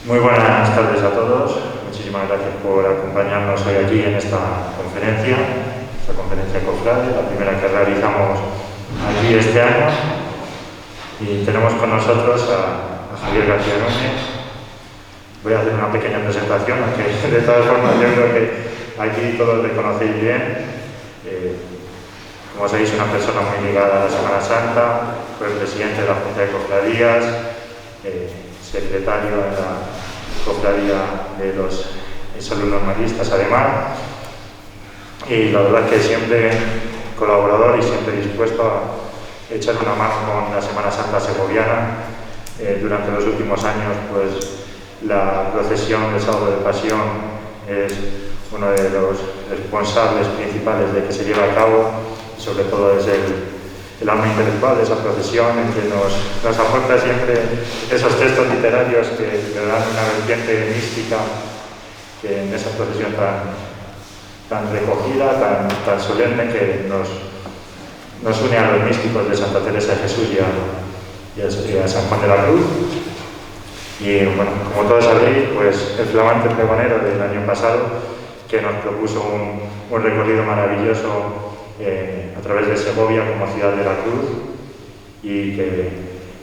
Muy buenas tardes a todos. Muchísimas gracias por acompañarnos hoy aquí en esta conferencia cofrade, la primera que realizamos aquí este año. Y tenemos con nosotros a Javier García Núñez. Voy a hacer una pequeña presentación, aunque de todas formas yo creo que aquí todos le conocéis bien. Como sabéis, una persona muy ligada a la Semana Santa, fue presidente de la Junta de Cofradías, secretario en la Cofradía de los Exalumnos Maristas, además, y la verdad es que siempre colaborador y siempre dispuesto a echar una mano con la Semana Santa segoviana. Durante los últimos años, pues la procesión del Sábado de Pasión es uno de los responsables principales de que se lleve a cabo, y sobre todo es el alma intelectual de esa procesión, en que nos aporta siempre esos textos literarios que le dan una vertiente mística, que en esa procesión tan recogida, tan solemne, que nos une a los místicos de Santa Teresa de Jesús y a San Juan de la Cruz. Y bueno, como todos sabéis, pues el flamante pregonero del año pasado, que nos propuso un recorrido maravilloso a través de Segovia como ciudad de la Cruz, y que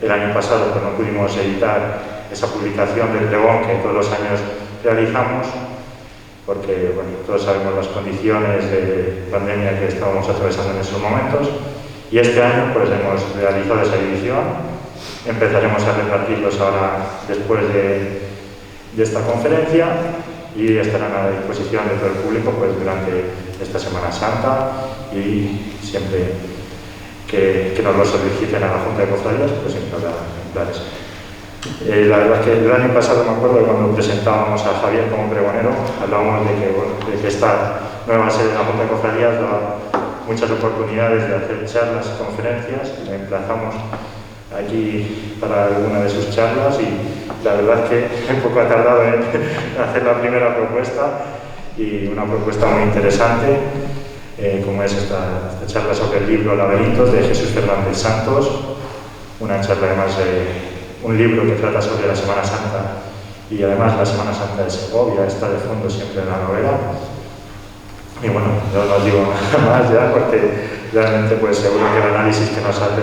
el año pasado pues, no pudimos editar esa publicación del pregón que todos los años realizamos, porque bueno, todos sabemos las condiciones de pandemia que estábamos atravesando en esos momentos, y este año pues hemos realizado esa edición. Empezaremos a repartirlos ahora después de esta conferencia, y estarán a la disposición de todo el público pues, durante esta Semana Santa, y siempre que nos lo soliciten a la Junta de Cofradías, pues siempre habrá ejemplares. La verdad es que el año pasado me acuerdo que cuando presentábamos a Javier como pregonero, hablábamos de que esta nueva sede de la Junta de Cofradías da muchas oportunidades de hacer charlas y conferencias. Le emplazamos aquí para alguna de sus charlas, y la verdad es que un poco ha tardado en hacer la primera propuesta, y una propuesta muy interesante, como es esta charla sobre el libro Laberintos de Jesús Fernández Santos, una charla además un libro que trata sobre la Semana Santa, y además la Semana Santa de Segovia está de fondo siempre en la novela. Y bueno, yo no os digo nada más ya, porque realmente pues seguro que el análisis que nos hace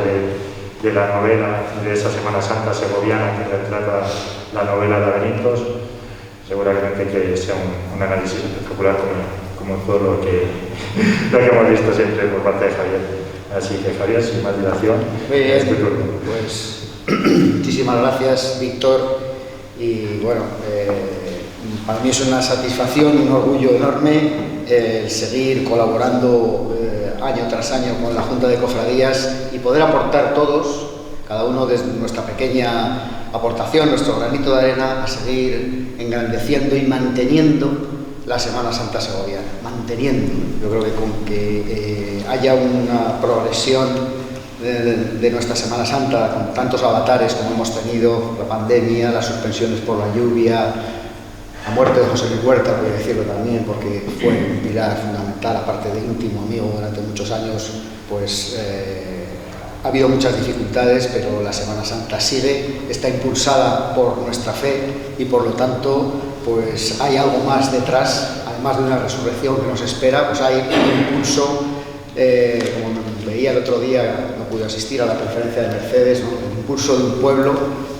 de la novela, de esa Semana Santa segoviana que retrata la novela Laberintos, seguramente que sea un análisis espectacular como todo lo que hemos visto siempre por parte de Javier. Así que Javier, sin más dilación, es tu turno. Pues muchísimas gracias, Víctor, y bueno, para mí es una satisfacción y un orgullo enorme seguir colaborando año tras año con la Junta de Cofradías y poder aportar todos, cada uno desde nuestra pequeña aportación, nuestro granito de arena, a seguir engrandeciendo y manteniendo la Semana Santa segoviana. Manteniendo, yo creo que con que haya una progresión de nuestra Semana Santa, con tantos avatares como hemos tenido, la pandemia, las suspensiones por la lluvia, la muerte de José Luis Huerta, voy a decirlo también, porque fue un pilar fundamental, aparte de íntimo amigo durante muchos años, pues ha habido muchas dificultades, pero la Semana Santa sigue, está impulsada por nuestra fe, y por lo tanto pues hay algo más detrás, además de una resurrección que nos espera, pues hay un impulso, como veía el otro día, no pude asistir a la conferencia de Mercedes, ¿no? El impulso de un pueblo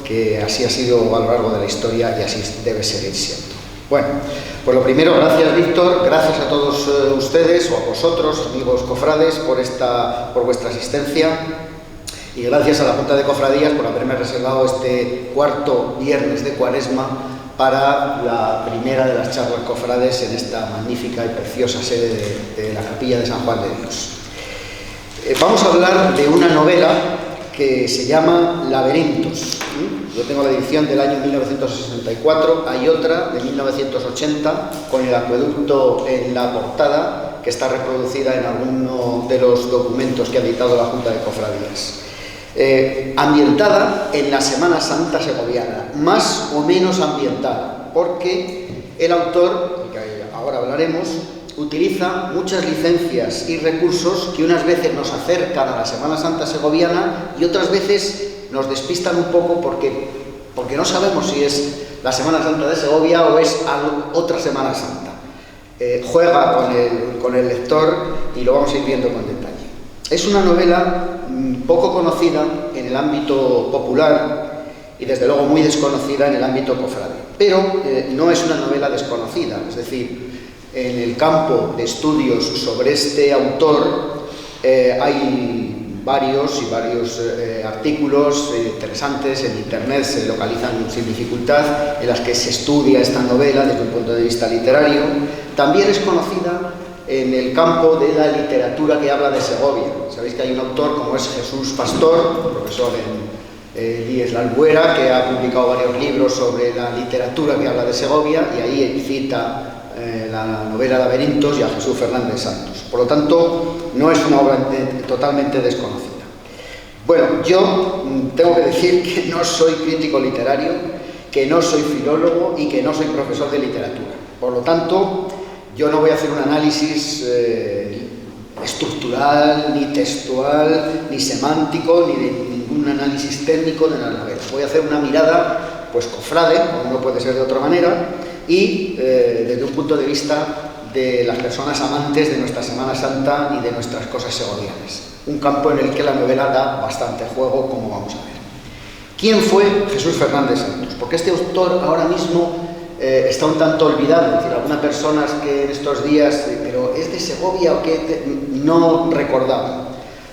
que así ha sido a lo largo de la historia y así debe seguir siendo. Bueno, pues lo primero, gracias Víctor, gracias a todos ustedes o a vosotros, amigos cofrades, por vuestra asistencia, y gracias a la Junta de Cofradías por haberme reservado este cuarto viernes de Cuaresma para la primera de las charlas cofrades en esta magnífica y preciosa sede de la Capilla de San Juan de Dios. Vamos a hablar de una novela que se llama Laberintos. Yo tengo la edición del año 1964, hay otra de 1980 con el acueducto en la portada, que está reproducida en alguno de los documentos que ha editado la Junta de Cofradías. Ambientada en la Semana Santa segoviana, más o menos ambientada, porque el autor, que ahora hablaremos, utiliza muchas licencias y recursos que unas veces nos acercan a la Semana Santa segoviana y otras veces nos despistan un poco porque no sabemos si es la Semana Santa de Segovia o es otra Semana Santa. Juega con el lector y lo vamos a ir viendo con detalle. Es una novela poco conocida en el ámbito popular y desde luego muy desconocida en el ámbito cofrade, pero no es una novela desconocida, es decir, en el campo de estudios sobre este autor hay varios artículos interesantes en internet, se localizan sin dificultad, en las que se estudia esta novela desde un punto de vista literario. También es conocida en el campo de la literatura que habla de Segovia. Sabéis que hay un autor como es Jesús Pastor, profesor en IES La Albuera, que ha publicado varios libros sobre la literatura que habla de Segovia, y ahí cita la novela Laberintos y a Jesús Fernández Santos. Por lo tanto, no es una obra totalmente desconocida. Bueno, yo tengo que decir que no soy crítico literario, que no soy filólogo y que no soy profesor de literatura. Por lo tanto, yo no voy a hacer un análisis estructural, ni textual, ni semántico, ni de ningún análisis técnico de la novela. Voy a hacer una mirada, pues, cofrade, como no puede ser de otra manera, y desde un punto de vista de las personas amantes de nuestra Semana Santa y de nuestras cosas segovianas. Un campo en el que la novela da bastante juego, como vamos a ver. ¿Quién fue Jesús Fernández Santos? Porque este autor ahora mismo está un tanto olvidado. Es decir, algunas personas que en estos días, pero ¿es de Segovia o qué? No recordaban.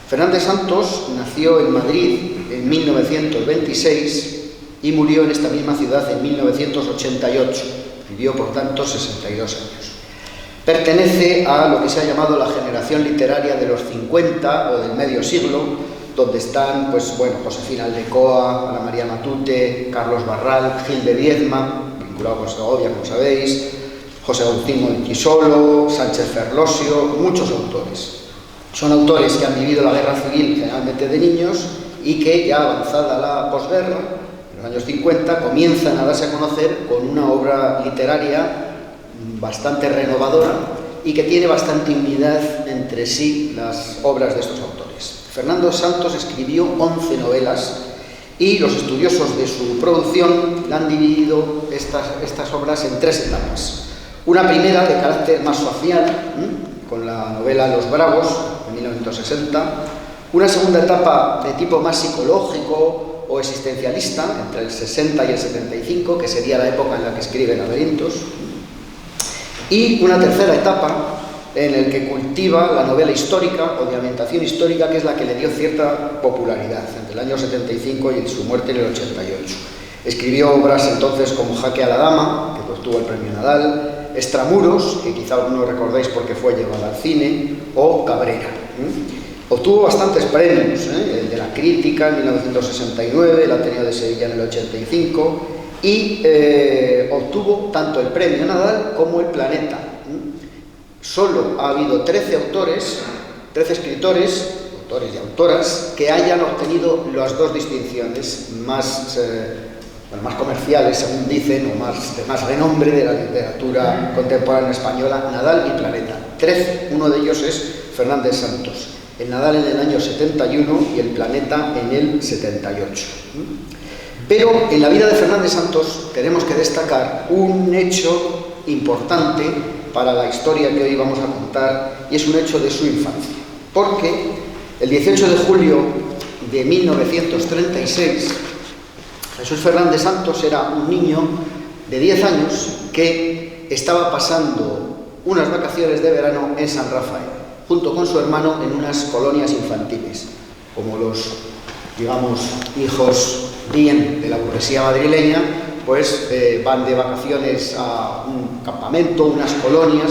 Fernández Santos nació en Madrid en 1926 y murió en esta misma ciudad en 1988. Vivió, por tanto, 62 años. Pertenece a lo que se ha llamado la generación literaria de los 50 o del medio siglo, donde están, pues, bueno, Josefina Aldecoa, Ana María Matute, Carlos Barral, Gil de Viedma, vinculado con Segovia, como sabéis, José Agustín Montisolo, Sánchez Ferlosio, muchos autores. Son autores que han vivido la guerra civil generalmente de niños y que, ya avanzada la posguerra, en los años 50, comienzan a darse a conocer con una obra literaria bastante renovadora y que tiene bastante unidad entre sí las obras de estos autores. Fernando Santos escribió 11 novelas y los estudiosos de su producción han dividido estas obras en 3 etapas. Una primera de carácter más social, con la novela Los Bravos, de 1960. Una segunda etapa de tipo más psicológico o existencialista, entre el 60 y el 75, que sería la época en la que escribe Laberintos. Y una tercera etapa en la que cultiva la novela histórica o de ambientación histórica, que es la que le dio cierta popularidad entre el año 75 y su muerte en el 88. Escribió obras entonces como Jaque a la Dama, que obtuvo el premio Nadal, Extramuros, que quizá algunos recordáis porque fue llevada al cine, o Cabrera. Obtuvo bastantes premios, el de la Crítica en 1969, el Ateneo de Sevilla en el 85, y obtuvo tanto el premio Nadal como el Planeta. Solo ha habido 13 escritores, autores y autoras, que hayan obtenido las 2 distinciones más comerciales, según dicen, o de más renombre de la literatura contemporánea española, Nadal y Planeta. 13, uno de ellos es Fernández Santos. El Nadal en el año 71 y el Planeta en el 78. Pero en la vida de Fernández Santos tenemos que destacar un hecho importante para la historia que hoy vamos a contar, y es un hecho de su infancia. Porque el 18 de julio de 1936, Jesús Fernández Santos era un niño de 10 años que estaba pasando unas vacaciones de verano en San Rafael, junto con su hermano en unas colonias infantiles, como los, digamos, hijos bien de la burguesía madrileña, pues van de vacaciones a un campamento, unas colonias,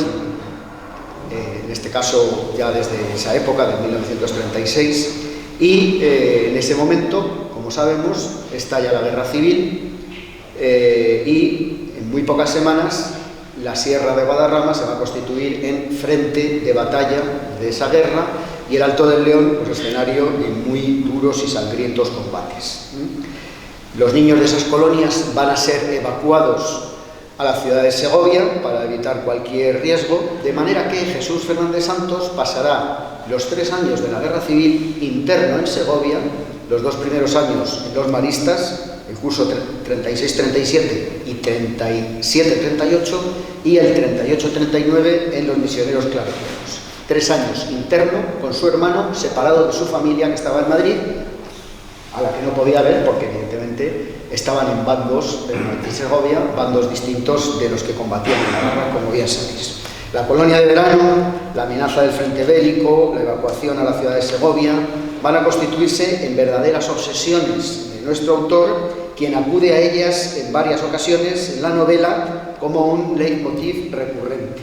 en este caso ya desde esa época, de 1936, y en ese momento, como sabemos, estalla la guerra civil y en muy pocas semanas la Sierra de Guadarrama se va a constituir en frente de batalla de esa guerra y el Alto del León, pues, escenario de muy duros y sangrientos combates. Los niños de esas colonias van a ser evacuados a la ciudad de Segovia para evitar cualquier riesgo, de manera que Jesús Fernández Santos pasará los 3 años de la guerra civil interno en Segovia, los 2 primeros años en los maristas, el curso 36-37 y 37-38 y el 38-39 en los misioneros claretianos. 3 años interno con su hermano, separado de su familia que estaba en Madrid, a la que no podía ver porque evidentemente estaban en bandos de Madrid y Segovia, bandos distintos de los que combatían en la guerra, como bien sabéis. La colonia de verano, la amenaza del frente bélico, la evacuación a la ciudad de Segovia, van a constituirse en verdaderas obsesiones de nuestro autor, quien acude a ellas en varias ocasiones en la novela como un leitmotiv recurrente.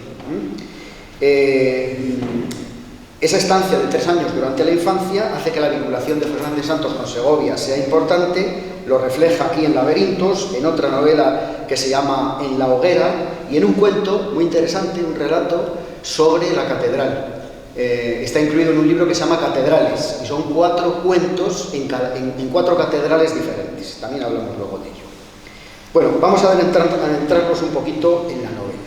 Esa estancia de 3 años durante la infancia hace que la vinculación de Fernández Santos con Segovia sea importante, lo refleja aquí en Laberintos, en otra novela que se llama En la hoguera, y en un cuento muy interesante, un relato sobre la catedral. Está incluido en un libro que se llama Catedrales, y son 4 cuentos en 4 catedrales diferentes. También hablamos luego de ello. Bueno, vamos a adentrarnos un poquito en la novela.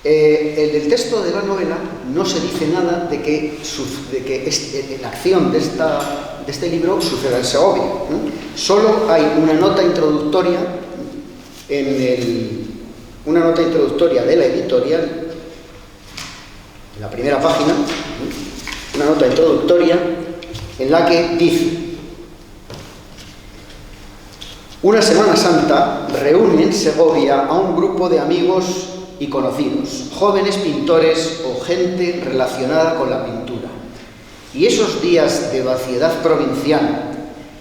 En el texto de la novela no se dice nada de que la acción de este libro suceda en Segovia, ¿no? Solo hay una nota introductoria una nota introductoria de la editorial, en la primera página, una nota introductoria en la que dice: una Semana Santa reúne en Segovia a un grupo de amigos y conocidos, jóvenes pintores o gente relacionada con la pintura. Y esos días de vaciedad provinciana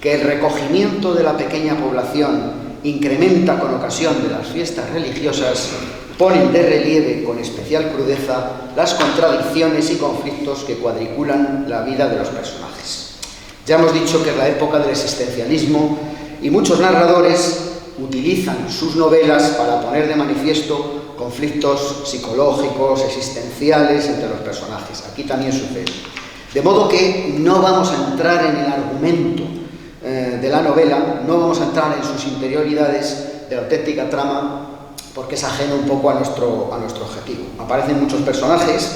que el recogimiento de la pequeña población incrementa con ocasión de las fiestas religiosas, ponen de relieve con especial crudeza las contradicciones y conflictos que cuadriculan la vida de los personajes. Ya hemos dicho que es la época del existencialismo y muchos narradores utilizan sus novelas para poner de manifiesto conflictos psicológicos, existenciales entre los personajes. Aquí también sucede. De modo que no vamos a entrar en el argumento de la novela, no vamos a entrar en sus interioridades de la auténtica trama, porque es ajeno un poco a nuestro objetivo. Aparecen muchos personajes,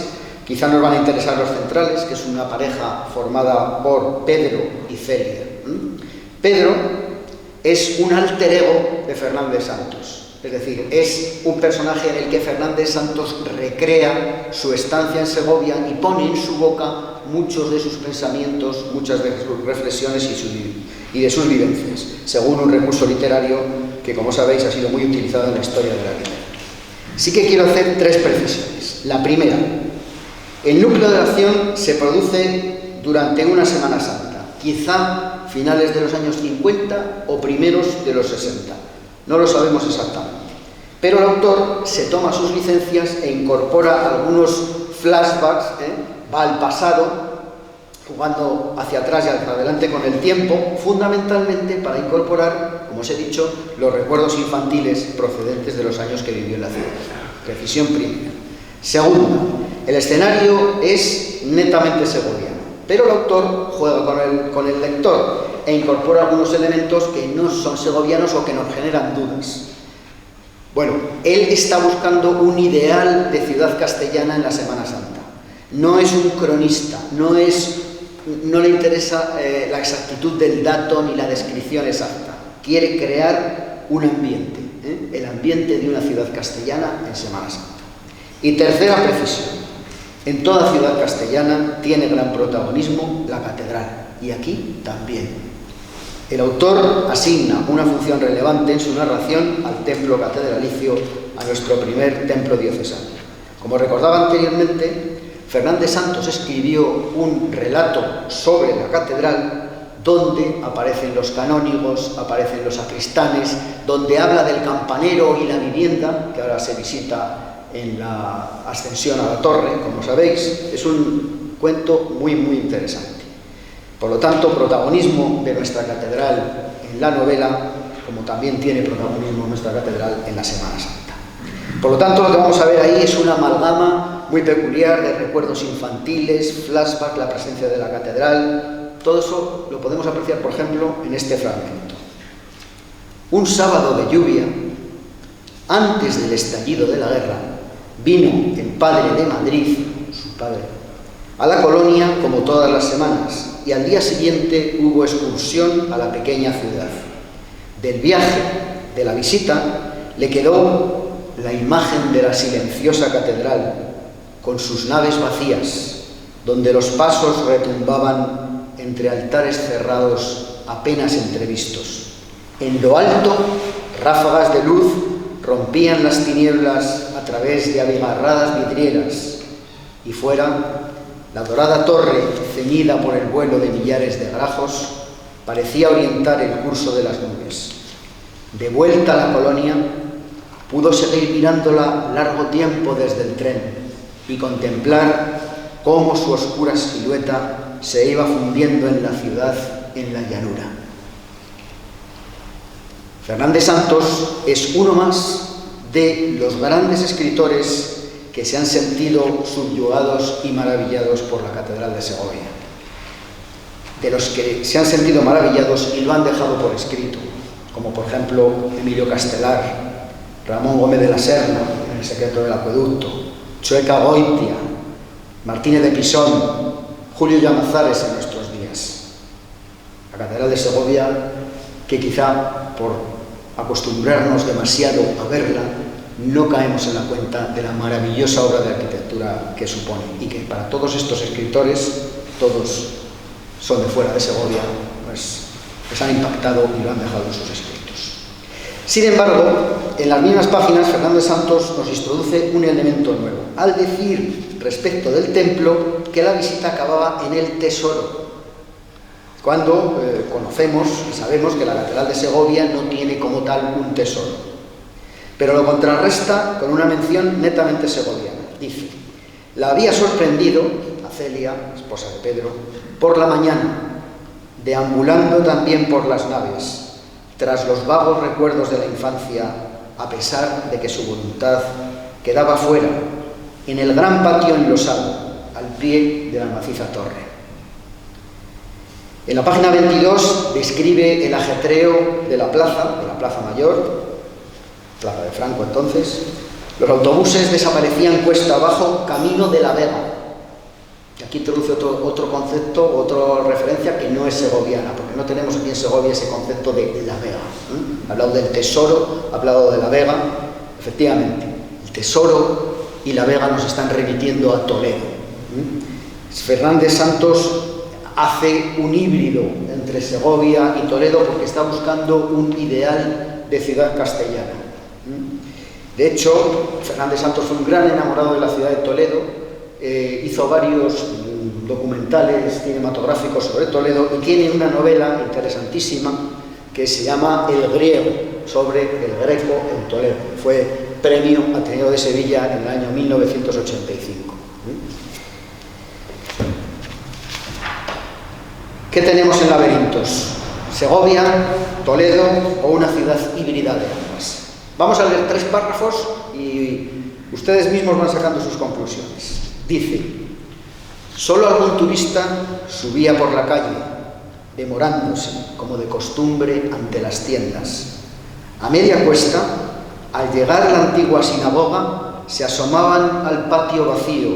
quizá nos van a interesar los centrales, que es una pareja formada por Pedro y Celia. Pedro es un alter ego de Fernández Santos. Es decir, es un personaje en el que Fernández Santos recrea su estancia en Segovia y pone en su boca muchos de sus pensamientos, muchas de sus reflexiones y de sus vivencias, según un recurso literario que, como sabéis, ha sido muy utilizado en la historia de la literatura. Sí que quiero hacer 3 precisiones. La primera: el núcleo de la acción se produce durante una Semana Santa, quizá finales de los años 50 o primeros de los 60. No lo sabemos exactamente, pero el autor se toma sus licencias e incorpora algunos flashbacks, va al pasado, jugando hacia atrás y hacia adelante con el tiempo, fundamentalmente para incorporar, como os he dicho, los recuerdos infantiles procedentes de los años que vivió en la ciudad. Precisión primera. Segunda, el escenario es netamente segoviano, pero el autor juega con el lector e incorpora algunos elementos que no son segovianos o que nos generan dudas. Bueno, él está buscando un ideal de ciudad castellana en la Semana Santa. No es un cronista, no le interesa la exactitud del dato ni la descripción exacta. Quiere crear un ambiente, el ambiente de una ciudad castellana en Semana Santa. Y tercera precisión: en toda ciudad castellana tiene gran protagonismo la catedral, y aquí también. El autor asigna una función relevante en su narración al templo catedralicio, a nuestro primer templo diocesano. Como recordaba anteriormente, Fernández Santos escribió un relato sobre la catedral donde aparecen los canónigos, aparecen los sacristanes, donde habla del campanero y la vivienda, que ahora se visita en la ascensión a la torre, como sabéis. Es un cuento muy, muy interesante. Por lo tanto, protagonismo de nuestra catedral en la novela, como también tiene protagonismo nuestra catedral en la Semana Santa. Por lo tanto, lo que vamos a ver ahí es una amalgama muy peculiar de recuerdos infantiles, flashback, la presencia de la catedral. Todo eso lo podemos apreciar, por ejemplo, en este fragmento. Un sábado de lluvia, antes del estallido de la guerra, vino el padre de Madrid, su padre, a la colonia como todas las semanas, y al día siguiente hubo excursión a la pequeña ciudad. Del viaje, de la visita, le quedó la imagen de la silenciosa catedral, con sus naves vacías, donde los pasos retumbaban entre altares cerrados apenas entrevistos. En lo alto, ráfagas de luz rompían las tinieblas a través de abigarradas vidrieras, y fuera, la dorada torre, ceñida por el vuelo de millares de grajos, parecía orientar el curso de las nubes. De vuelta a la colonia, pudo seguir mirándola largo tiempo desde el tren y contemplar cómo su oscura silueta se iba fundiendo en la ciudad, en la llanura. Fernández Santos es uno más de los grandes escritores que se han sentido subyugados y maravillados por la Catedral de Segovia. De los que se han sentido maravillados y lo han dejado por escrito, como por ejemplo Emilio Castelar, Ramón Gómez de la Serna, en El secreto del acueducto, Chueca Goitia, Martínez de Pisón, Julio Llamazares en nuestros días. La Catedral de Segovia, que quizá por acostumbrarnos demasiado a verla, no caemos en la cuenta de la maravillosa obra de arquitectura que supone, y que para todos estos escritores, todos son de fuera de Segovia, pues les han impactado y lo han dejado en sus escritos. Sin embargo, en las mismas páginas, Fernández Santos nos introduce un elemento nuevo, al decir respecto del templo que la visita acababa en el tesoro, cuando conocemos y sabemos que la Catedral de Segovia no tiene como tal un tesoro. Pero lo contrarresta con una mención netamente segoviana. Dice: la había sorprendido a Celia, esposa de Pedro, por la mañana, deambulando también por las naves, tras los vagos recuerdos de la infancia, a pesar de que su voluntad quedaba fuera, en el gran patio enlosado, al pie de la maciza torre. En la página 22 describe el ajetreo de la Plaza Mayor, Plaza de Franco entonces. Los autobuses desaparecían cuesta abajo, camino de la Vega. Y aquí introduce otro concepto, otra referencia que no es segoviana, porque no tenemos aquí en Segovia ese concepto de la Vega. Ha hablado del tesoro, ha hablado de la Vega. Efectivamente, el tesoro y la Vega nos están remitiendo a Toledo. Fernández Santos hace un híbrido entre Segovia y Toledo porque está buscando un ideal de ciudad castellana. De hecho, Fernández Santos fue un gran enamorado de la ciudad de Toledo, hizo varios documentales cinematográficos sobre Toledo y tiene una novela interesantísima que se llama El griego, sobre el Greco en Toledo. Fue premio Ateneo de Sevilla en el año 1985. ¿Qué tenemos en Laberintos? ¿Segovia, Toledo o una ciudad híbrida de ambas? Vamos a leer 3 párrafos y ustedes mismos van sacando sus conclusiones. Dice: solo algún turista subía por la calle, demorándose, como de costumbre, ante las tiendas. A media cuesta, al llegar a la antigua sinagoga, se asomaban al patio vacío,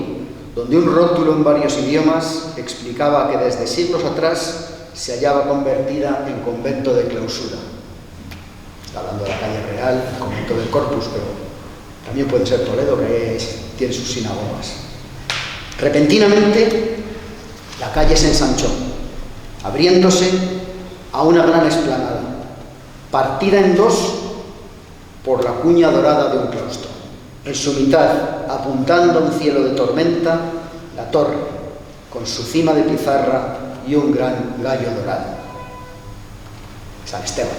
donde un rótulo en varios idiomas explicaba que desde siglos atrás se hallaba convertida en convento de clausura. Está hablando de la calle Real, el convento del Corpus, pero también puede ser Toledo, que tiene sus sinagogas. Repentinamente, la calle se ensanchó, abriéndose a una gran explanada, partida en 2 por la cuña dorada de un claustro. En su mitad, apuntando a un cielo de tormenta, la torre, con su cima de pizarra y un gran gallo dorado. San Esteban.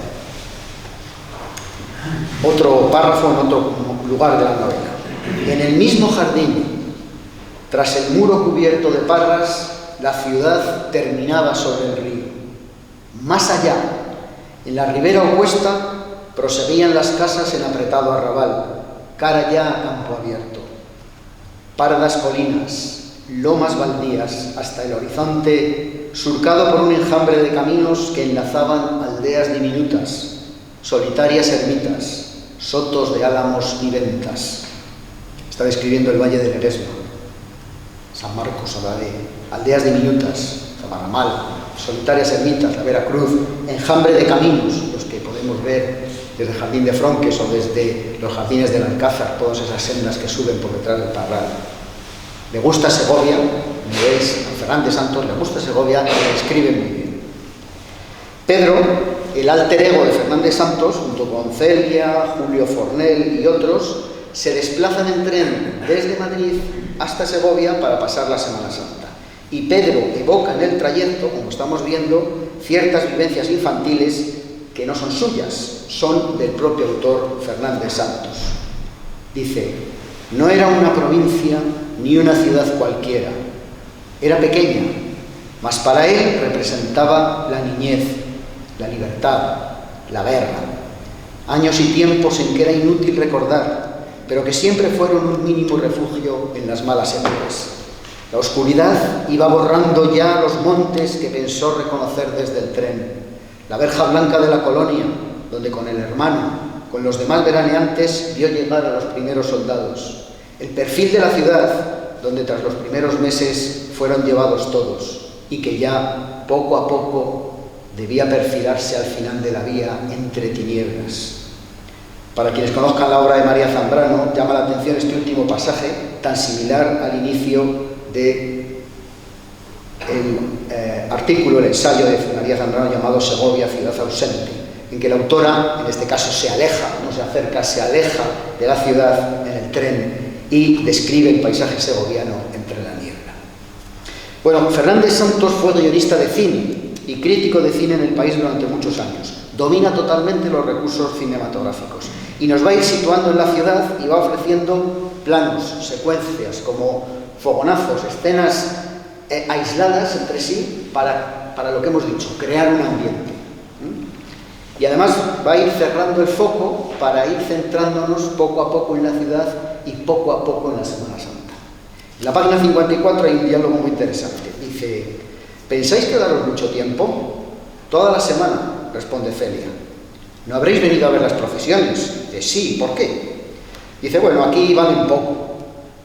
Otro párrafo en otro lugar de la novela. En el mismo jardín, tras el muro cubierto de parras, la ciudad terminaba sobre el río. Más allá, en la ribera opuesta, proseguían las casas en apretado arrabal, cara ya a campo abierto. Pardas colinas, lomas baldías, hasta el horizonte, surcado por un enjambre de caminos que enlazaban aldeas diminutas, solitarias ermitas, sotos de álamos y ventas. Está describiendo el valle del Eresma. San Marcos habla de aldeas diminutas, Zamarramal, solitarias ermitas, la Veracruz, enjambre de caminos, los que podemos podemos ver desde el Jardín de Fronques o desde los jardines del Alcázar, todas esas sendas que suben por detrás del Parral. Le gusta Segovia, veis, a Fernández Santos le gusta Segovia y la describe muy bien. Pedro, el alter ego de Fernández Santos, junto con Celia, Julio Fornell y otros, se desplazan en tren desde Madrid hasta Segovia para pasar la Semana Santa. Y Pedro evoca en el trayecto, como estamos viendo, ciertas vivencias infantiles que no son suyas, son del propio autor Fernández Santos. Dice: no era una provincia ni una ciudad cualquiera, era pequeña, mas para él representaba la niñez, la libertad, la guerra, años y tiempos en que era inútil recordar, pero que siempre fueron un mínimo refugio en las malas épocas. La oscuridad iba borrando ya los montes que pensó reconocer desde el tren, la verja blanca de la colonia, donde con el hermano, con los demás veraneantes, vio llegar a los primeros soldados, el perfil de la ciudad, donde tras los primeros meses fueron llevados todos, y que ya, poco a poco, debía perfilarse al final de la vía entre tinieblas. Para quienes conozcan la obra de María Zambrano, llama la atención este último pasaje, tan similar al inicio del artículo, el ensayo de María Zambrano llamado Segovia, ciudad ausente, en que la autora, en este caso, se aleja, no se acerca, se aleja de la ciudad en el tren y describe el paisaje segoviano entre la niebla. Bueno, Fernández Santos fue guionista de cine y crítico de cine en el país durante muchos años. Domina totalmente los recursos cinematográficos y nos va a ir situando en la ciudad y va ofreciendo planos, secuencias, como fogonazos, escenas aisladas entre sí para lo que hemos dicho, crear un ambiente. Y además va a ir cerrando el foco para ir centrándonos poco a poco en la ciudad y poco a poco en la Semana Santa. En la página 54 hay un diálogo muy interesante. Dice: ¿pensáis quedaros mucho tiempo? Toda la semana, responde Celia. ¿No habréis venido a ver las procesiones? Dice: sí, ¿por qué? Dice: bueno, aquí valen poco.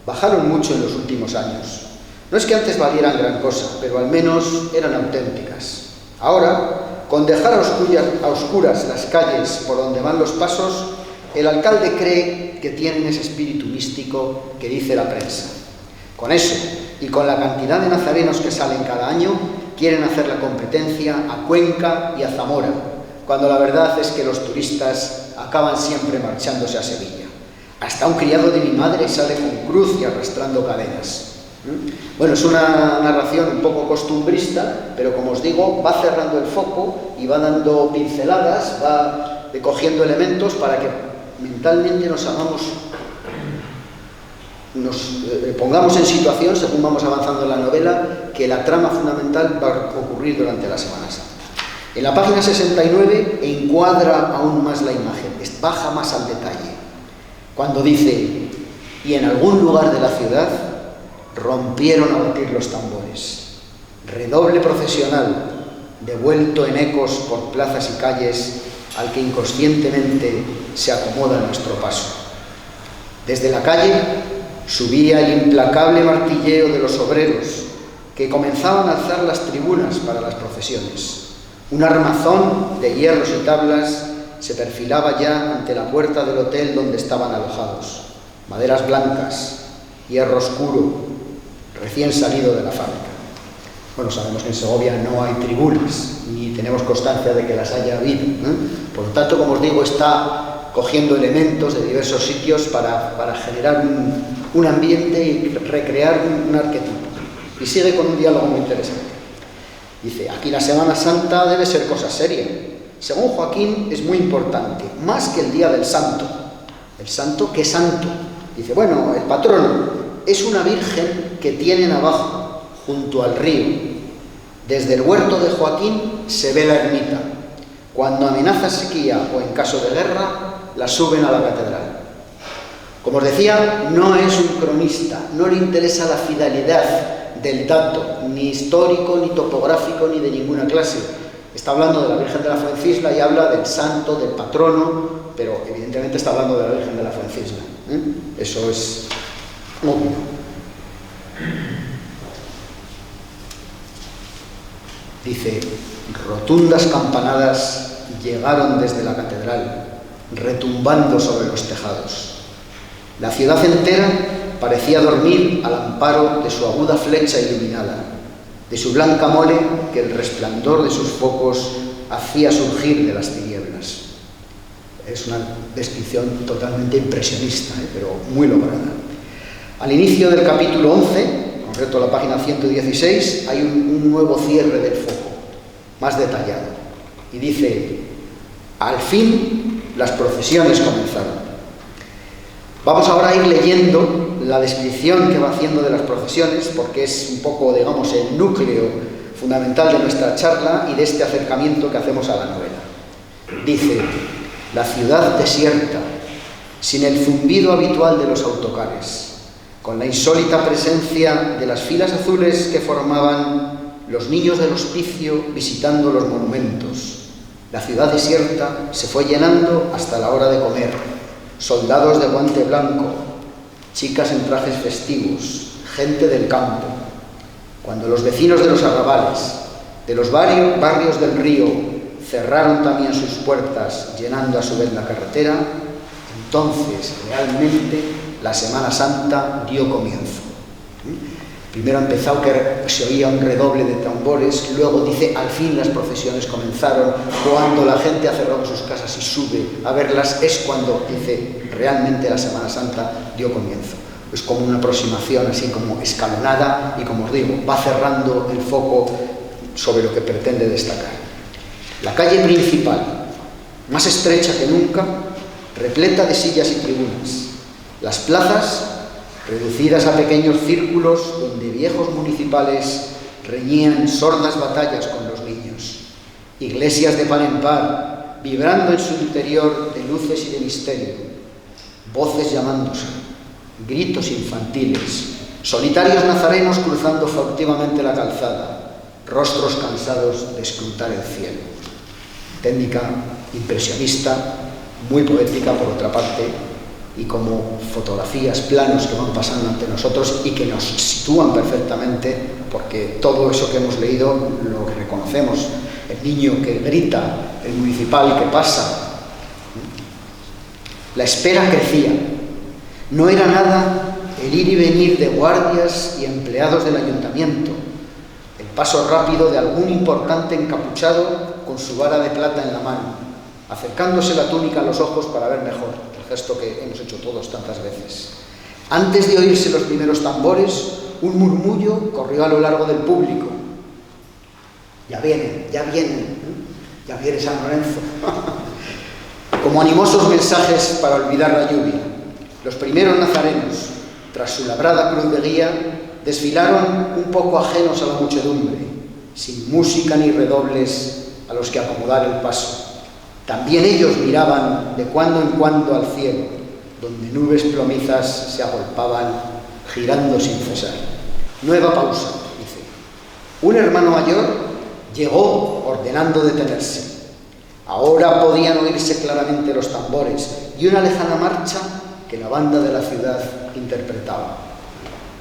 Bajaron mucho en los últimos años. No es que antes valieran gran cosa, pero al menos eran auténticas. Ahora, con dejar a oscuras las calles por donde van los pasos, el alcalde cree que tienen ese espíritu místico que dice la prensa. Con eso, y con la cantidad de nazarenos que salen cada año, quieren hacer la competencia a Cuenca y a Zamora, cuando la verdad es que los turistas acaban siempre marchándose a Sevilla. Hasta un criado de mi madre sale con cruz y arrastrando cadenas. Bueno, es una narración un poco costumbrista, pero como os digo, va cerrando el foco y va dando pinceladas, va cogiendo elementos para que mentalmente nos pongamos en situación, según vamos avanzando en la novela, que la trama fundamental va a ocurrir durante la Semana Santa. En la página 69 encuadra aún más la imagen, baja más al detalle, cuando dice: y en algún lugar de la ciudad rompieron a batir los tambores. Redoble procesional, devuelto en ecos por plazas y calles, al que inconscientemente se acomoda nuestro paso. Desde la calle subía el implacable martilleo de los obreros, que comenzaban a alzar las tribunas para las procesiones. Un armazón de hierros y tablas se perfilaba ya ante la puerta del hotel donde estaban alojados. Maderas blancas, hierro oscuro, recién salido de la fábrica. Bueno, sabemos que en Segovia no hay tribunas, ni tenemos constancia de que las haya habido, ¿eh? Por lo tanto, como os digo, está cogiendo elementos de diversos sitios para generar un ambiente y recrear un arquetipo. Y sigue con un diálogo muy interesante. Dice: aquí la Semana Santa debe ser cosa seria. Según Joaquín, es muy importante, más que el día del santo. ¿El santo? ¿Qué santo? Dice: bueno, el patrono es una virgen que tienen abajo, junto al río. Desde el huerto de Joaquín se ve la ermita. Cuando amenaza sequía o en caso de guerra, la suben a la catedral. Como os decía, no es un cronista, no le interesa la fidelidad del dato, ni histórico, ni topográfico, ni de ninguna clase. Está hablando de la Virgen de la Fuencisla y habla del santo, del patrono, pero evidentemente está hablando de la Virgen de la Fuencisla. Eso es obvio. Dice: rotundas campanadas llegaron desde la catedral, retumbando sobre los tejados. La ciudad entera parecía dormir al amparo de su aguda flecha iluminada, de su blanca mole que el resplandor de sus focos hacía surgir de las tinieblas. Es una descripción totalmente impresionista, pero muy lograda. Al inicio del capítulo 11, en concreto la página 116, hay un nuevo cierre del foco, más detallado. Y dice: al fin las procesiones comenzaron. Vamos ahora a ir leyendo la descripción que va haciendo de las procesiones, porque es un poco, digamos, el núcleo fundamental de nuestra charla y de este acercamiento que hacemos a la novela. Dice: la ciudad desierta, sin el zumbido habitual de los autocares, con la insólita presencia de las filas azules que formaban los niños del hospicio visitando los monumentos. La ciudad desierta se fue llenando hasta la hora de comer. Soldados de guante blanco, chicas en trajes festivos, gente del campo. Cuando los vecinos de los arrabales, de los barrios del río, cerraron también sus puertas, llenando a su vez la carretera, entonces realmente la Semana Santa dio comienzo. Primero ha empezado que se oía un redoble de tambores, luego dice: al fin las procesiones comenzaron. Cuando la gente ha cerrado sus casas y sube a verlas, es cuando dice realmente la Semana Santa dio comienzo. Es como una aproximación así como escalonada y, como os digo, va cerrando el foco sobre lo que pretende destacar. La calle principal, más estrecha que nunca, repleta de sillas y tribunas. Las plazas, reducidas a pequeños círculos donde viejos municipales reñían sordas batallas con los niños. Iglesias de par en par, vibrando en su interior de luces y de misterio. Voces llamándose, gritos infantiles, solitarios nazarenos cruzando furtivamente la calzada, rostros cansados de escrutar el cielo. Técnica impresionista, muy poética por otra parte, y como fotografías, planos que van pasando ante nosotros y que nos sitúan perfectamente, porque todo eso que hemos leído lo reconocemos. El niño que grita, el municipal que pasa. La espera crecía. No era nada el ir y venir de guardias y empleados del ayuntamiento, el paso rápido de algún importante encapuchado con su vara de plata en la mano, acercándose la túnica a los ojos para ver mejor, el gesto que hemos hecho todos tantas veces. Antes de oírse los primeros tambores, un murmullo corrió a lo largo del público. Ya vienen, ya viene San Lorenzo. Como animosos mensajes para olvidar la lluvia. Los primeros nazarenos, tras su labrada cruz de guía, desfilaron un poco ajenos a la muchedumbre, sin música ni redobles a los que acomodar el paso. También ellos miraban de cuando en cuando al cielo, donde nubes plomizas se agolpaban, girando sin cesar. Nueva pausa, dice. Un hermano mayor llegó ordenando detenerse. Ahora podían oírse claramente los tambores y una lejana marcha que la banda de la ciudad interpretaba.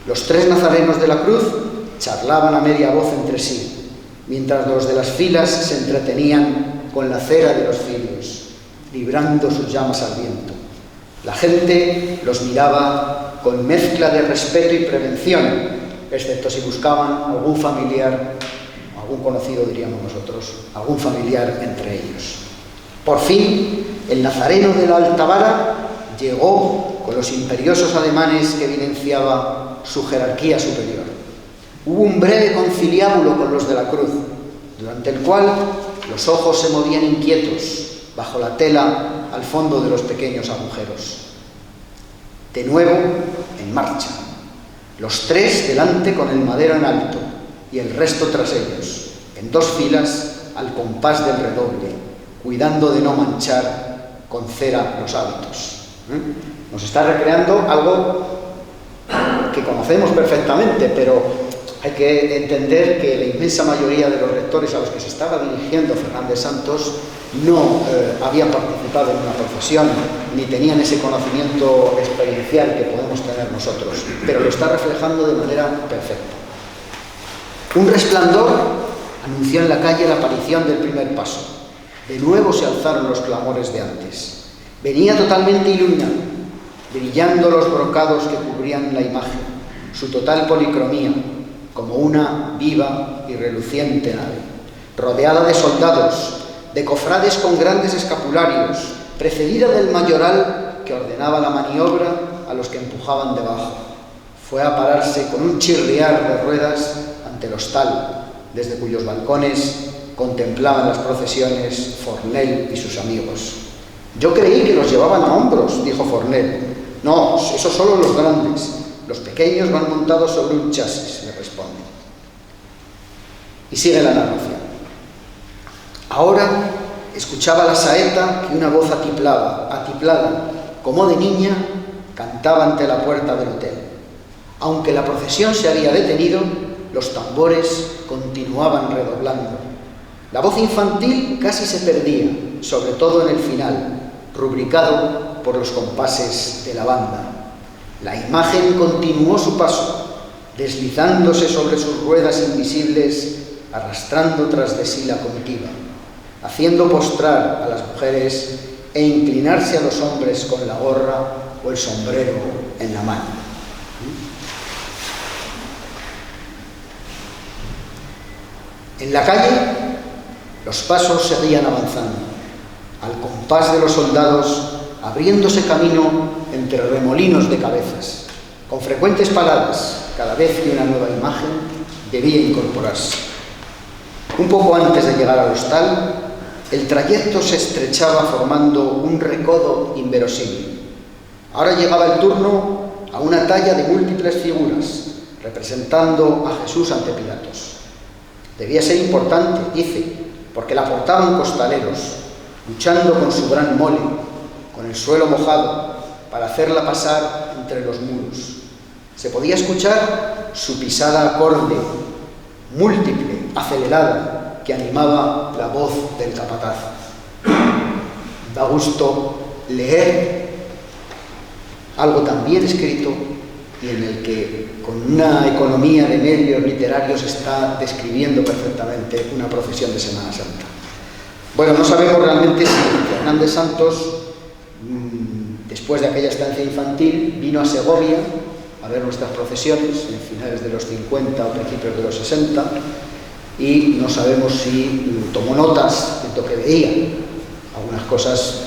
Los tres nazarenos de la cruz charlaban a media voz entre sí, mientras los de las filas se entretenían con la cera de los cirios, librando sus llamas al viento. La gente los miraba con mezcla de respeto y prevención, excepto si buscaban algún familiar, algún conocido diríamos nosotros, algún familiar entre ellos. Por fin, el nazareno de la Alta Vara llegó con los imperiosos ademanes que evidenciaba su jerarquía superior. Hubo un breve conciliábulo con los de la cruz, durante el cual los ojos se movían inquietos bajo la tela al fondo de los pequeños agujeros. De nuevo, en marcha. Los tres delante con el madero en alto y el resto tras ellos, en dos filas al compás del redoble, cuidando de no manchar con cera los hábitos. Nos está recreando algo que conocemos perfectamente, pero hay que entender que la inmensa mayoría de los rectores a los que se estaba dirigiendo Fernández Santos no habían participado en una procesión ni tenían ese conocimiento experiencial que podemos tener nosotros, pero lo está reflejando de manera perfecta. Un resplandor anunció en la calle la aparición del primer paso. De nuevo se alzaron los clamores de antes. Venía totalmente iluminado, brillando los brocados que cubrían la imagen, su total policromía, como una viva y reluciente nave, rodeada de soldados, de cofrades con grandes escapularios, precedida del mayoral que ordenaba la maniobra a los que empujaban debajo. Fue a pararse con un chirriar de ruedas ante el hostal, desde cuyos balcones contemplaban las procesiones Fornell y sus amigos. «Yo creí que los llevaban a hombros», dijo Fornell. «No, esos solo los grandes. Los pequeños van montados sobre un chasis», le responde. Y sigue la narración. Ahora escuchaba la saeta que una voz atiplada, como de niña, cantaba ante la puerta del hotel. Aunque la procesión se había detenido, los tambores continuaban redoblando. La voz infantil casi se perdía, sobre todo en el final, rubricado por los compases de la banda. La imagen continuó su paso, deslizándose sobre sus ruedas invisibles, arrastrando tras de sí la comitiva, haciendo postrar a las mujeres e inclinarse a los hombres con la gorra o el sombrero en la mano. En la calle, los pasos seguían avanzando, al compás de los soldados, abriéndose camino entre remolinos de cabezas, con frecuentes paradas cada vez que una nueva imagen debía incorporarse. Un poco antes de llegar al hostal, el trayecto se estrechaba formando un recodo inverosímil. Ahora llegaba el turno a una talla de múltiples figuras, representando a Jesús ante Pilatos. Debía ser importante, dice, porque la portaban costaleros, luchando con su gran mole, con el suelo mojado, para hacerla pasar entre los muros. Se podía escuchar su pisada acorde, múltiple, acelerada, que animaba la voz del capataz. Da gusto leer algo tan bien escrito y en el que, con una economía de medios literarios, está describiendo perfectamente una procesión de Semana Santa. Bueno, no sabemos realmente si Fernández Santos, después de aquella estancia infantil, vino a Segovia a ver nuestras procesiones en finales de los 50 o principios de los 60, y no sabemos si tomó notas de lo que veía. Algunas cosas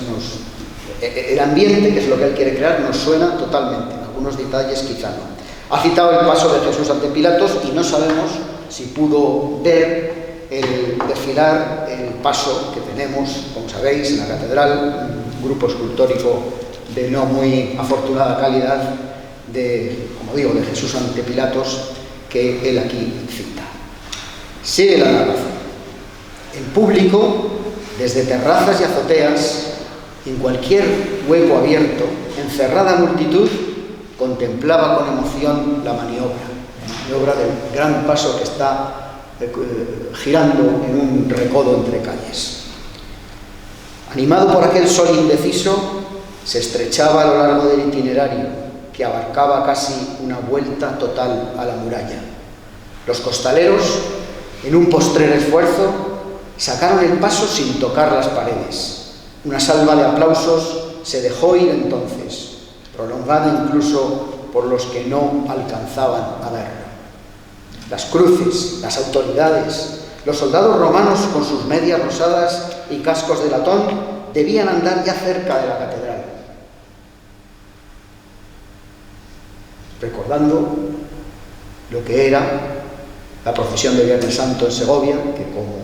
el ambiente, que es lo que él quiere crear, nos suena totalmente. Algunos detalles quizá no. Ha citado el paso de Jesús ante Pilatos y no sabemos si pudo ver el desfilar el paso que tenemos, como sabéis, en la catedral, un grupo escultórico de no muy afortunada calidad, como digo, de Jesús ante Pilatos, que él aquí cita. Sigue la narración. En público, desde terrazas y azoteas, en cualquier hueco abierto, encerrada multitud contemplaba con emoción la maniobra del gran paso que está girando en un recodo entre calles. Animado por aquel sol indeciso, se estrechaba a lo largo del itinerario, que abarcaba casi una vuelta total a la muralla. Los costaleros, en un postrer esfuerzo, sacaron el paso sin tocar las paredes. Una salva de aplausos se dejó ir entonces, prolongada incluso por los que no alcanzaban a verlo. Las cruces, las autoridades, los soldados romanos con sus medias rosadas y cascos de latón debían andar ya cerca de la catedral, recordando lo que era la procesión de Viernes Santo en Segovia, que, como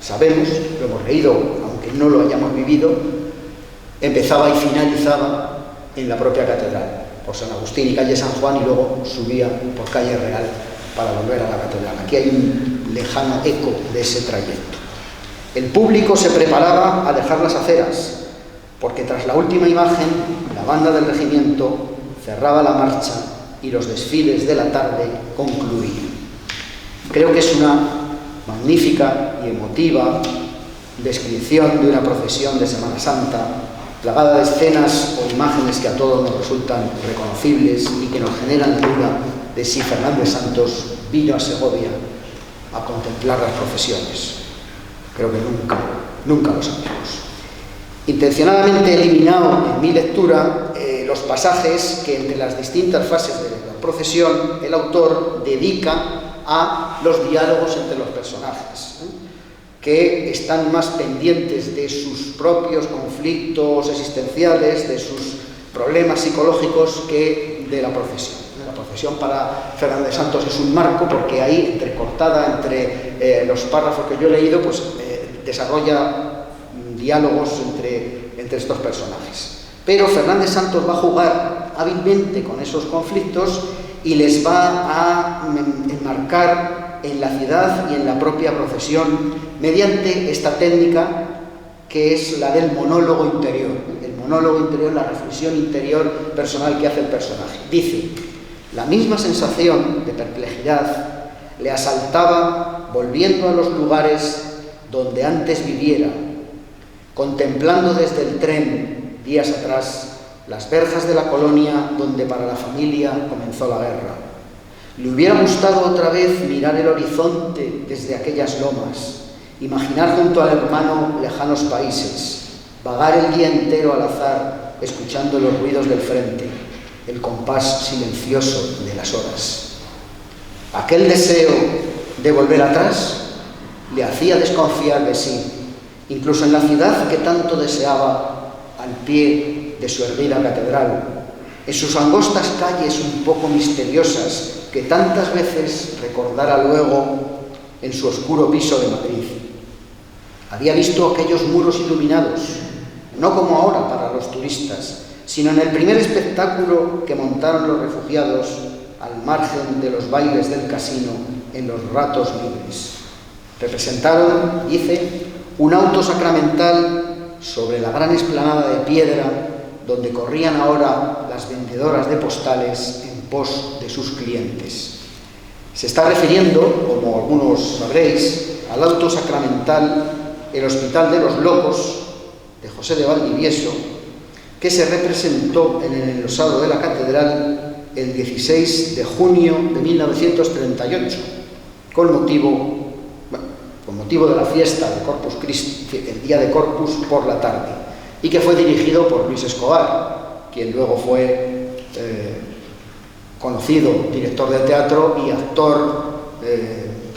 sabemos, lo hemos leído, aunque no lo hayamos vivido, empezaba y finalizaba en la propia catedral, por San Agustín y calle San Juan, y luego subía por calle Real para volver a la catedral. Aquí hay un lejano eco de ese trayecto. El público se preparaba a dejar las aceras, porque tras la última imagen, la banda del regimiento cerraba la marcha y los desfiles de la tarde concluían. Creo que es una magnífica y emotiva descripción de una procesión de Semana Santa, plagada de escenas o imágenes que a todos nos resultan reconocibles y que nos generan duda de si Fernández Santos vino a Segovia a contemplar las procesiones. Creo que nunca nunca lo sabremos. Intencionadamente he eliminado en mi lectura los pasajes que entre las distintas fases de la procesión el autor dedica a los diálogos entre los personajes, que están más pendientes de sus propios conflictos existenciales, de sus problemas psicológicos, que de la procesión. La procesión para Fernández Santos es un marco, porque ahí, entrecortada entre los párrafos que yo he leído, pues desarrolla diálogos entre estos personajes. Pero Fernández Santos va a jugar hábilmente con esos conflictos y les va a enmarcar en la ciudad y en la propia procesión mediante esta técnica que es la del monólogo interior. El monólogo interior, la reflexión interior personal que hace el personaje. Dice: la misma sensación de perplejidad le asaltaba volviendo a los lugares donde antes viviera, contemplando desde el tren, días atrás, las verjas de la colonia donde para la familia comenzó la guerra. Le hubiera gustado otra vez mirar el horizonte desde aquellas lomas, imaginar junto al hermano lejanos países, vagar el día entero al azar, escuchando los ruidos del frente, el compás silencioso de las horas. Aquel deseo de volver atrás le hacía desconfiar de sí, incluso en la ciudad que tanto deseaba, al pie de su erguida catedral, en sus angostas calles un poco misteriosas que tantas veces recordara luego en su oscuro piso de Madrid. Había visto aquellos muros iluminados, no como ahora para los turistas, sino en el primer espectáculo que montaron los refugiados al margen de los bailes del casino en los ratos libres. Representaron, dice, un auto sacramental sobre la gran explanada de piedra donde corrían ahora las vendedoras de postales en pos de sus clientes. Se está refiriendo, como algunos sabréis, al auto sacramental, el Hospital de los Locos, de José de Valdivieso, que se representó en el enlosado de la catedral el 16 de junio de 1938, con motivo de la fiesta de Corpus Christi, el día de Corpus por la tarde, y que fue dirigido por Luis Escobar, quien luego fue conocido director de teatro y actor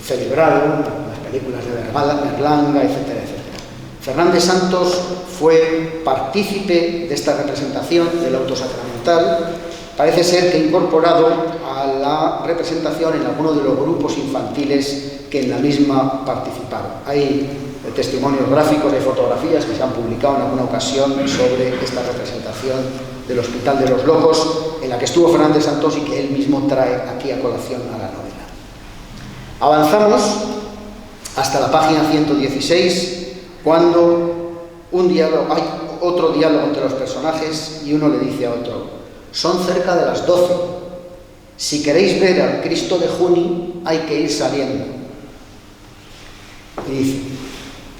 celebrado en las películas de Berlanga, etcétera, etcétera. Fernández Santos fue partícipe de esta representación del auto sacramental. Parece ser que incorporado a la representación en alguno de los grupos infantiles que en la misma participaron. Hay testimonios gráficos y fotografías que se han publicado en alguna ocasión sobre esta representación del Hospital de los Locos, en la que estuvo Fernández Santos y que él mismo trae aquí a colación a la novela. Avanzamos hasta la página 116, cuando hay otro diálogo entre los personajes y uno le dice a otro: son cerca de las 12. Si queréis ver al Cristo de Juni, hay que ir saliendo. Y dice: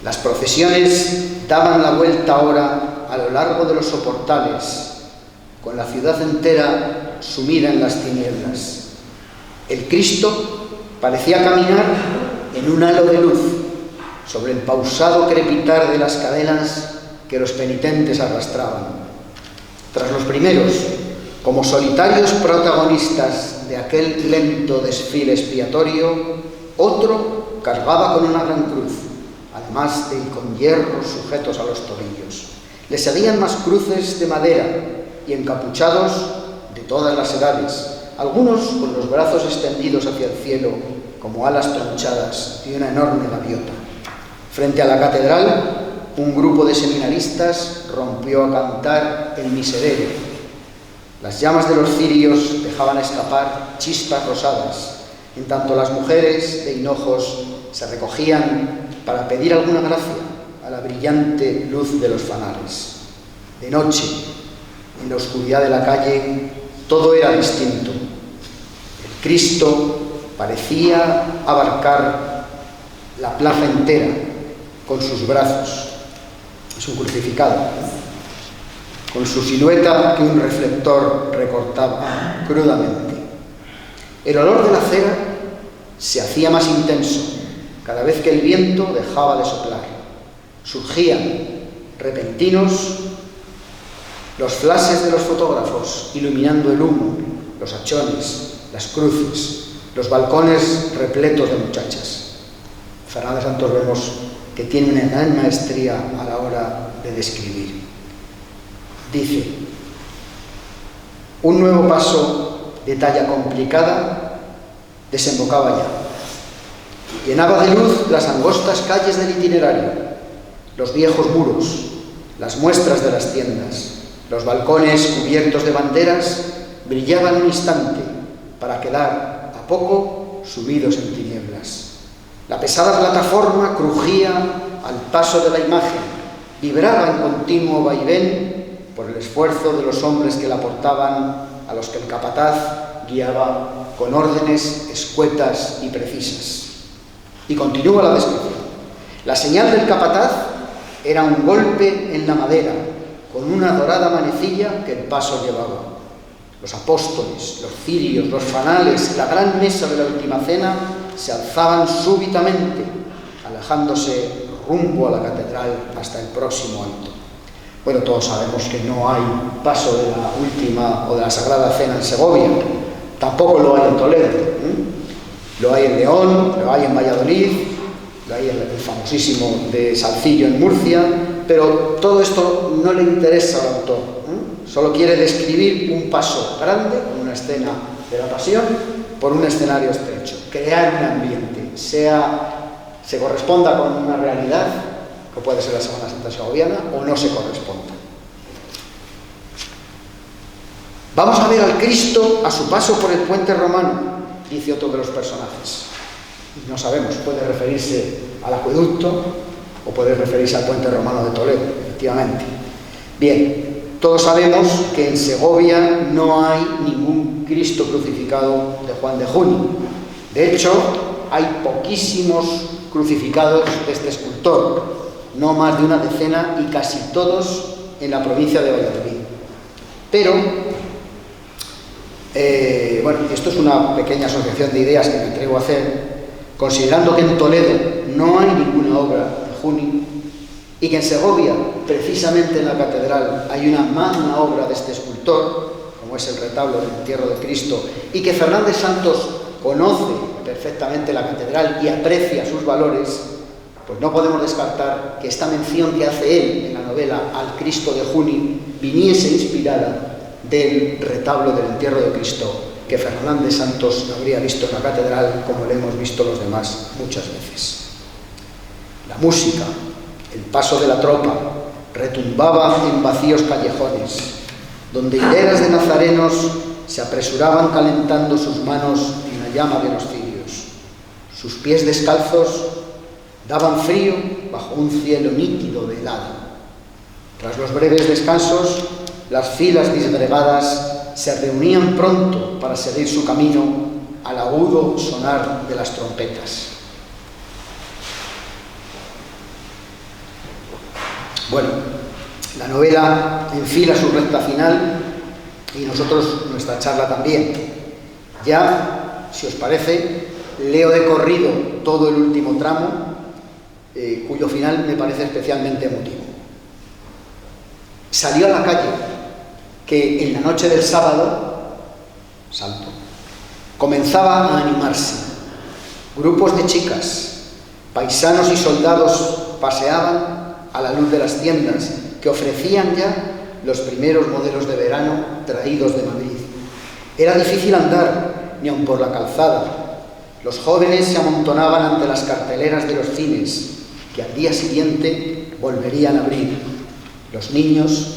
las procesiones daban la vuelta ahora a lo largo de los soportales, con la ciudad entera sumida en las tinieblas. El Cristo parecía caminar en un halo de luz sobre el pausado crepitar de las cadenas que los penitentes arrastraban. Tras los primeros, como solitarios protagonistas de aquel lento desfile expiatorio, otro cargaba con una gran cruz, además de con hierros sujetos a los tobillos. Le seguían más cruces de madera y encapuchados de todas las edades, algunos con los brazos extendidos hacia el cielo como alas tronchadas de una enorme gaviota. Frente a la catedral, un grupo de seminaristas rompió a cantar el Miserere. Las llamas de los cirios dejaban escapar chispas rosadas, en tanto las mujeres de hinojos se recogían para pedir alguna gracia a la brillante luz de los fanares. De noche, en la oscuridad de la calle, todo era distinto. El Cristo parecía abarcar la plaza entera con sus brazos. Es un crucificado, con su silueta que un reflector recortaba crudamente. El olor de la cera se hacía más intenso cada vez que el viento dejaba de soplar. surgían repentinos los flashes de los fotógrafos iluminando el humo, los hachones, las cruces, los balcones repletos de muchachas. Fernández Santos vemos que tiene una gran maestría a la hora de describir. Dice: un nuevo paso de talla complicada desembocaba ya. Llenaba de luz las angostas calles del itinerario, los viejos muros, las muestras de las tiendas, los balcones cubiertos de banderas brillaban un instante para quedar a poco sumidos en tinieblas. La pesada plataforma crujía al paso de la imagen, vibraba en continuo vaivén por el esfuerzo de los hombres que la portaban, a los que el capataz guiaba con órdenes escuetas y precisas. Y continúa la descripción. La señal del capataz era un golpe en la madera, con una dorada manecilla que el paso llevaba. Los apóstoles, los cirios, los fanales, la gran mesa de la última cena se alzaban súbitamente, alejándose rumbo a la catedral hasta el próximo alto. Bueno, todos sabemos que no hay paso de la última o de la Sagrada Cena en Segovia, tampoco lo hay en Toledo, lo hay en León, lo hay en Valladolid, lo hay en el famosísimo de Salcillo en Murcia, pero todo esto no le interesa al autor, solo quiere describir un paso grande, una escena de la pasión, por un escenario estrecho, crear un ambiente, se corresponda con una realidad, que puede ser la Semana Santa segoviana, o no se corresponda. Vamos a ver al Cristo a su paso por el puente romano, dice otro de los personajes. No sabemos, puede referirse al acueducto o puede referirse al puente romano de Toledo, efectivamente. Bien, todos sabemos que en Segovia no hay ningún Cristo crucificado de Juan de Junio. De hecho, hay poquísimos crucificados de este escultor, no más de una decena y casi todos en la provincia de Valladolid. Pero, bueno, esto es una pequeña asociación de ideas que me atrevo a hacer, considerando que en Toledo no hay ninguna obra de Juni y que en Segovia, precisamente en la catedral, hay una magna obra de este escultor, como es el retablo del entierro de Cristo, y que Fernández Santos conoce perfectamente la catedral y aprecia sus valores, pues no podemos descartar que esta mención que hace él en la novela al Cristo de Juni viniese inspirada del retablo del entierro de Cristo que Fernández Santos habría visto en la catedral, como le hemos visto los demás muchas veces. La música, el paso de la tropa, retumbaba en vacíos callejones, donde hileras de nazarenos se apresuraban calentando sus manos en la llama de los cirios. Sus pies descalzos daban frío bajo un cielo nítido de helado. Tras los breves descansos, las filas disgregadas se reunían pronto para seguir su camino al agudo sonar de las trompetas. Bueno, la novela enfila su recta final y nosotros nuestra charla también. Ya, si os parece, leo de corrido todo el último tramo, cuyo final me parece especialmente emotivo. Salió a la calle, que en la noche del sábado santo comenzaba a animarse. Grupos de chicas, paisanos y soldados paseaban a la luz de las tiendas que ofrecían ya los primeros modelos de verano traídos de Madrid. Era difícil andar, ni aun por la calzada. Los jóvenes se amontonaban ante las carteleras de los cines, que al día siguiente volverían a abrir. Los niños,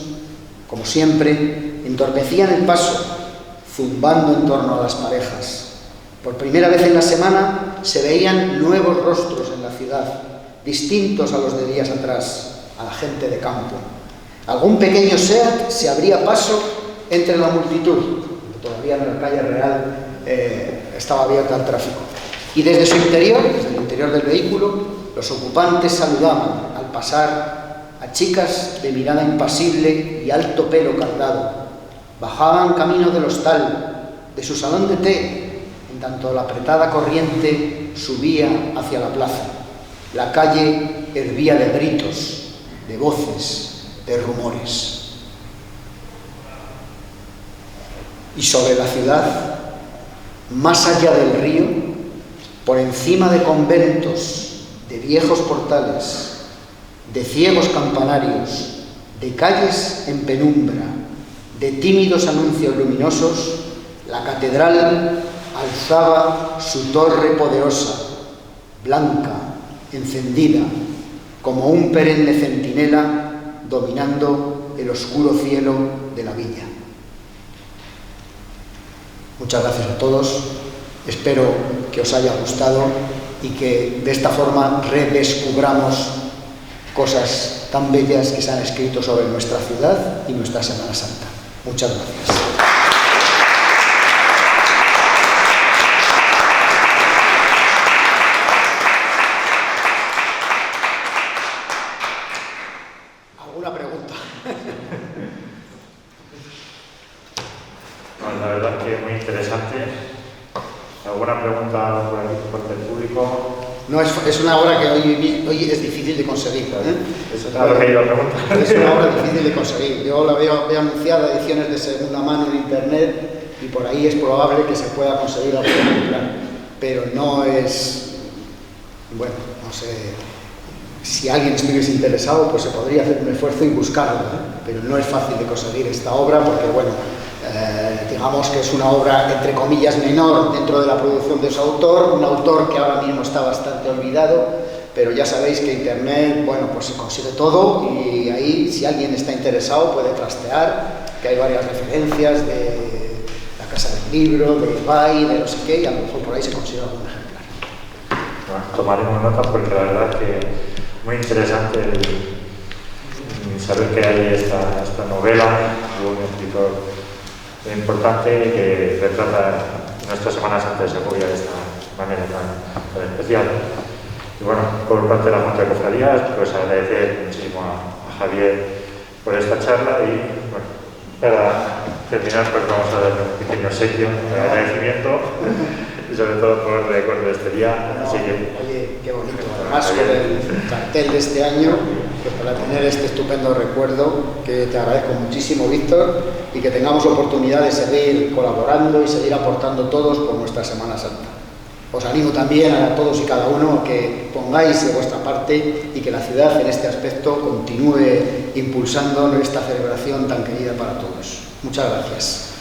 como siempre, entorpecían el paso, zumbando en torno a las parejas. Por primera vez en la semana se veían nuevos rostros en la ciudad, distintos a los de días atrás, a la gente de campo. Algún pequeño SEAT se abría paso entre la multitud. Todavía en la calle Real estaba abierta al tráfico. Y desde su interior, desde el interior del vehículo, los ocupantes saludaban al pasar a chicas de mirada impasible y alto pelo cardado. Bajaban camino del hostal, de su salón de té, en tanto la apretada corriente subía hacia la plaza. La calle hervía de gritos, de voces, de rumores. Y sobre la ciudad, más allá del río, por encima de conventos, de viejos portales, de ciegos campanarios, de calles en penumbra, de tímidos anuncios luminosos, la catedral alzaba su torre poderosa, blanca, encendida, como un perenne centinela dominando el oscuro cielo de la villa. Muchas gracias a todos, espero que os haya gustado y que de esta forma redescubramos cosas tan bellas que se han escrito sobre nuestra ciudad y nuestra Semana Santa. Muchas gracias. ¿Alguna pregunta? Bueno, la verdad que muy interesante. ¿Alguna pregunta por aquí, por el público? No, es una obra que hoy es difícil de conseguir. Eso es lo que iba a preguntar. Es una obra difícil de conseguir. Yo la veo anunciada, ediciones de segunda mano en internet, y por ahí es probable que se pueda conseguir algún ejemplar. Pero no es... Bueno, no sé... Si alguien estuviese interesado, pues se podría hacer un esfuerzo y buscarlo, pero no es fácil de conseguir esta obra porque, bueno, digamos que es una obra, entre comillas, menor dentro de la producción de su autor, un autor que ahora mismo está bastante olvidado, pero ya sabéis que Internet, bueno, pues se consigue todo y ahí, si alguien está interesado, puede trastear, que hay varias referencias de la Casa del Libro, de Ibai, de no sé qué, y a lo mejor por ahí se consigue algún ejemplar. Bueno, tomaremos nota porque la verdad que muy interesante saber que hay esta novela de un escritor importante que retrata nuestra Semana Santa de Segovia de esta manera tan especial. Y bueno, por parte de la Junta de Cofradías, pues agradecer muchísimo a Javier por esta charla y bueno, para terminar pues vamos a dar un pequeño obsequio de agradecimiento y sobre todo por el recuerdo de este día. Así que, oye, qué bonito, además con el cartel de este año, pues para tener este estupendo recuerdo, que te agradezco muchísimo, Víctor, y que tengamos oportunidad de seguir colaborando y seguir aportando todos por nuestra Semana Santa. Os animo también a todos y cada uno a que pongáis de vuestra parte y que la ciudad en este aspecto continúe impulsando esta celebración tan querida para todos. Muchas gracias.